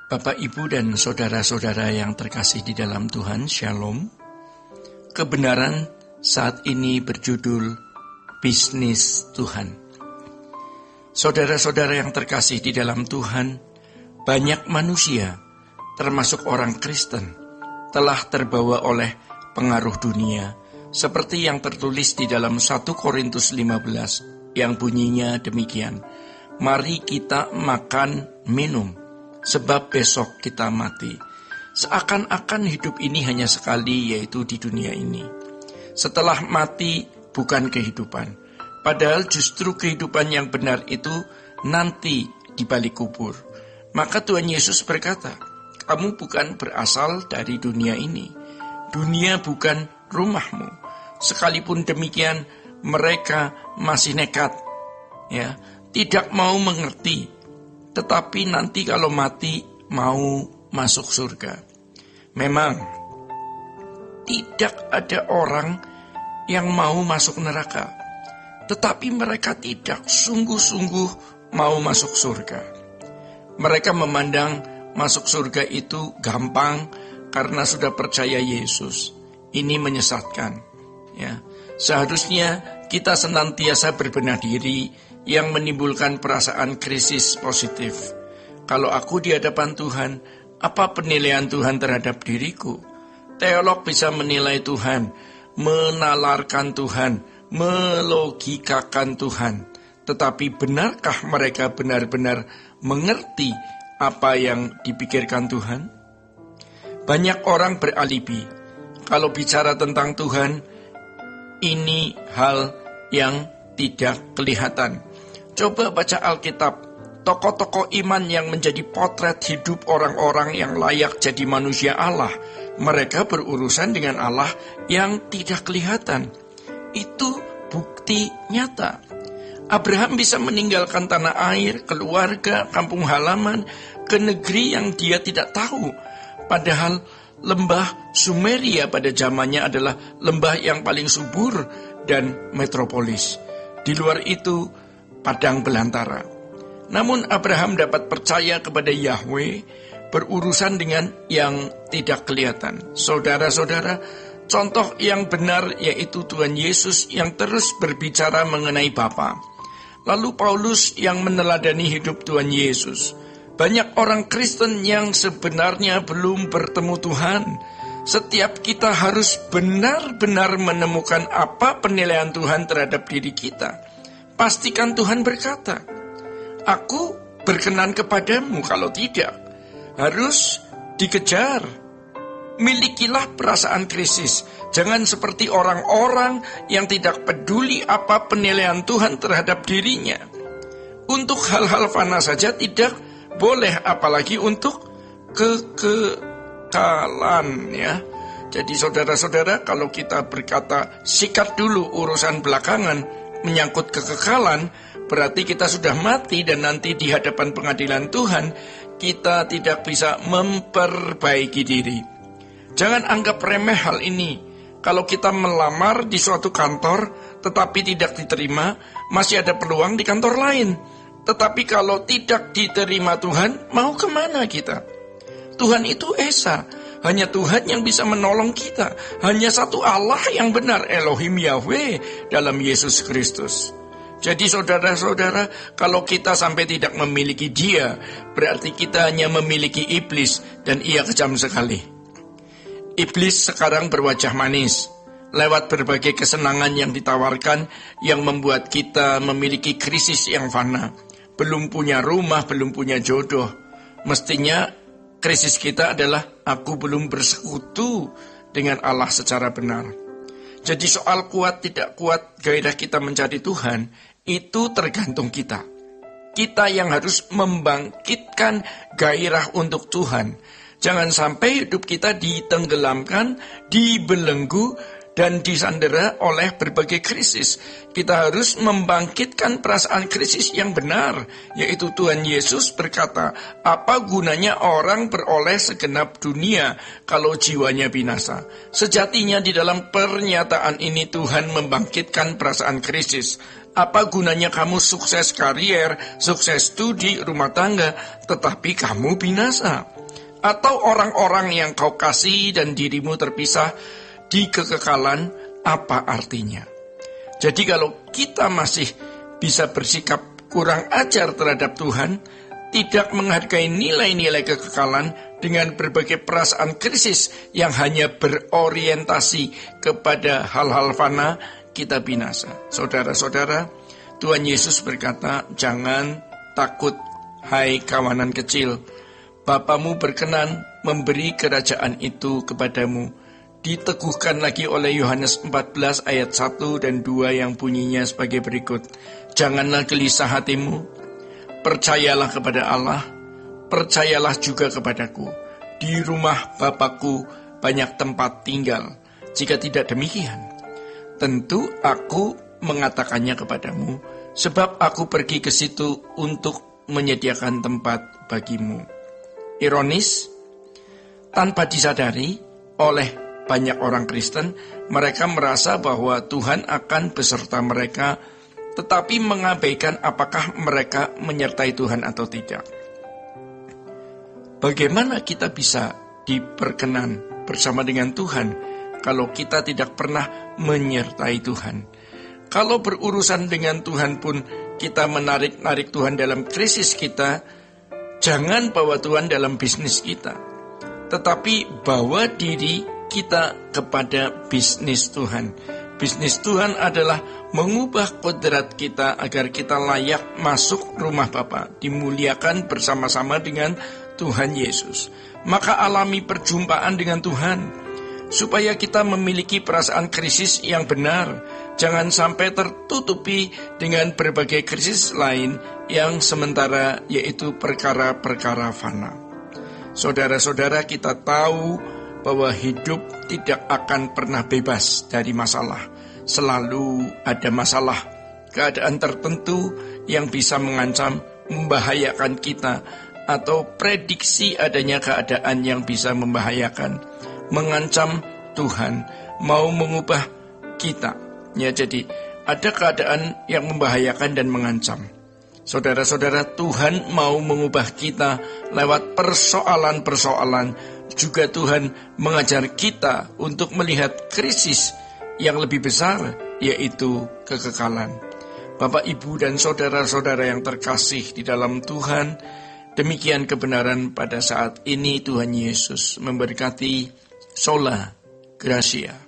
Bapak, Ibu, dan saudara-saudara yang terkasih di dalam Tuhan, Shalom. Kebenaran saat ini berjudul Bisnis Tuhan. Saudara-saudara yang terkasih di dalam Tuhan, banyak manusia, termasuk orang Kristen, telah terbawa oleh pengaruh dunia, seperti yang tertulis di dalam 1 Korintus 15, yang bunyinya demikian, "Mari kita makan, minum, sebab besok kita mati." Seakan-akan hidup ini hanya sekali, yaitu di dunia ini. Setelah mati bukan kehidupan. Padahal justru kehidupan yang benar itu nanti di balik kubur. Maka Tuhan Yesus berkata, "Kamu bukan berasal dari dunia ini. Dunia bukan rumahmu." Sekalipun demikian, mereka masih nekat, tidak mau mengerti. Tetapi nanti kalau mati mau masuk surga. Memang tidak ada orang yang mau masuk neraka, tetapi mereka tidak sungguh-sungguh mau masuk surga. Mereka memandang masuk surga itu gampang karena sudah percaya Yesus. Ini menyesatkan. Seharusnya kita senantiasa berbenah diri yang menimbulkan perasaan krisis positif. Kalau aku di hadapan Tuhan, apa penilaian Tuhan terhadap diriku? Teolog bisa menilai Tuhan, menalarkan Tuhan, melogikakan Tuhan. Tetapi benarkah mereka benar-benar mengerti apa yang dipikirkan Tuhan? Banyak orang beralibi. Kalau bicara tentang Tuhan, ini hal yang tidak kelihatan. Coba baca Alkitab, tokoh-tokoh iman yang menjadi potret hidup orang-orang yang layak jadi manusia Allah. Mereka berurusan dengan Allah yang tidak kelihatan. Itu bukti nyata. Abraham bisa meninggalkan tanah air, keluarga, kampung halaman, ke negeri yang dia tidak tahu. Padahal lembah Sumeria pada zamannya adalah lembah yang paling subur dan metropolis. Di luar itu, padang belantara. Namun Abraham dapat percaya kepada Yahweh, berurusan dengan yang tidak kelihatan. Saudara-saudara, contoh yang benar yaitu Tuhan Yesus yang terus berbicara mengenai Bapa. Lalu Paulus yang meneladani hidup Tuhan Yesus. Banyak orang Kristen yang sebenarnya belum bertemu Tuhan. Setiap kita harus benar-benar menemukan apa penilaian Tuhan terhadap diri kita. Pastikan Tuhan berkata, "Aku berkenan kepadamu." Kalau tidak, harus dikejar. Milikilah perasaan krisis. Jangan seperti orang-orang yang tidak peduli apa penilaian Tuhan terhadap dirinya. Untuk hal-hal fana saja tidak boleh, apalagi untuk kekekalan, Jadi saudara-saudara, kalau kita berkata sikat dulu urusan belakangan menyangkut kekekalan, berarti kita sudah mati dan nanti di hadapan pengadilan Tuhan kita tidak bisa memperbaiki diri. Jangan anggap remeh hal ini. Kalau kita melamar di suatu kantor tetapi tidak diterima, masih ada peluang di kantor lain. Tetapi kalau tidak diterima Tuhan, mau kemana kita? Tuhan itu Esa. Hanya Tuhan yang bisa menolong kita. Hanya satu Allah yang benar, Elohim Yahweh dalam Yesus Kristus. Jadi saudara-saudara, kalau kita sampai tidak memiliki Dia, berarti kita hanya memiliki iblis dan ia kejam sekali. Iblis sekarang berwajah manis. Lewat berbagai kesenangan yang ditawarkan yang membuat kita memiliki krisis yang fana. Belum punya rumah, belum punya jodoh. Mestinya krisis kita adalah aku belum bersekutu dengan Allah secara benar. Jadi soal kuat tidak kuat gairah kita mencari Tuhan, itu tergantung kita. Kita yang harus membangkitkan gairah untuk Tuhan. Jangan sampai hidup kita ditenggelamkan, dibelenggu, dan disandera oleh berbagai krisis. Kita harus membangkitkan perasaan krisis yang benar, yaitu Tuhan Yesus berkata, "Apa gunanya orang beroleh segenap dunia kalau jiwanya binasa?" Sejatinya di dalam pernyataan ini Tuhan membangkitkan perasaan krisis. Apa gunanya kamu sukses karier, sukses studi, rumah tangga, tetapi kamu binasa? Atau orang-orang yang kau kasih dan dirimu terpisah di kekekalan, apa artinya? Jadi kalau kita masih bisa bersikap kurang ajar terhadap Tuhan, tidak menghargai nilai-nilai kekekalan dengan berbagai perasaan krisis yang hanya berorientasi kepada hal-hal fana, kita binasa. Saudara-saudara, Tuhan Yesus berkata, jangan takut, hai kawanan kecil. Bapamu berkenan memberi kerajaan itu kepadamu. Diteguhkan lagi oleh Yohanes 14 ayat 1 dan 2 yang bunyinya sebagai berikut. Janganlah gelisah hatimu, percayalah kepada Allah, percayalah juga kepadaku. Di rumah Bapakku banyak tempat tinggal. Jika tidak demikian, tentu aku mengatakannya kepadamu, sebab aku pergi ke situ untuk menyediakan tempat bagimu. Ironis, tanpa disadari oleh banyak orang Kristen, mereka merasa bahwa Tuhan akan beserta mereka, tetapi mengabaikan apakah mereka menyertai Tuhan atau tidak. Bagaimana kita bisa diperkenan bersama dengan Tuhan kalau kita tidak pernah menyertai Tuhan? Kalau berurusan dengan Tuhan pun kita menarik-narik Tuhan dalam krisis kita, jangan bawa Tuhan dalam bisnis kita, tetapi bawa diri kita kepada bisnis Tuhan. Bisnis Tuhan adalah mengubah kodrat kita agar kita layak masuk rumah Bapa, dimuliakan bersama-sama dengan Tuhan Yesus. Maka alami perjumpaan dengan Tuhan, supaya kita memiliki perasaan krisis yang benar. Jangan sampai tertutupi dengan berbagai krisis lain yang sementara, yaitu perkara-perkara fana. Saudara-saudara, kita tahu bahwa hidup tidak akan pernah bebas dari masalah. Selalu ada masalah, keadaan tertentu yang bisa mengancam, membahayakan kita, atau prediksi adanya keadaan yang bisa membahayakan, mengancam Tuhan mau mengubah kita. Ya, jadi ada keadaan yang membahayakan dan mengancam. Saudara-saudara, Tuhan mau mengubah kita lewat persoalan-persoalan. Juga Tuhan mengajar kita untuk melihat krisis yang lebih besar, yaitu kekekalan. Bapak, Ibu, dan saudara-saudara yang terkasih di dalam Tuhan, demikian kebenaran pada saat ini. Tuhan Yesus memberkati. Sola Gracia.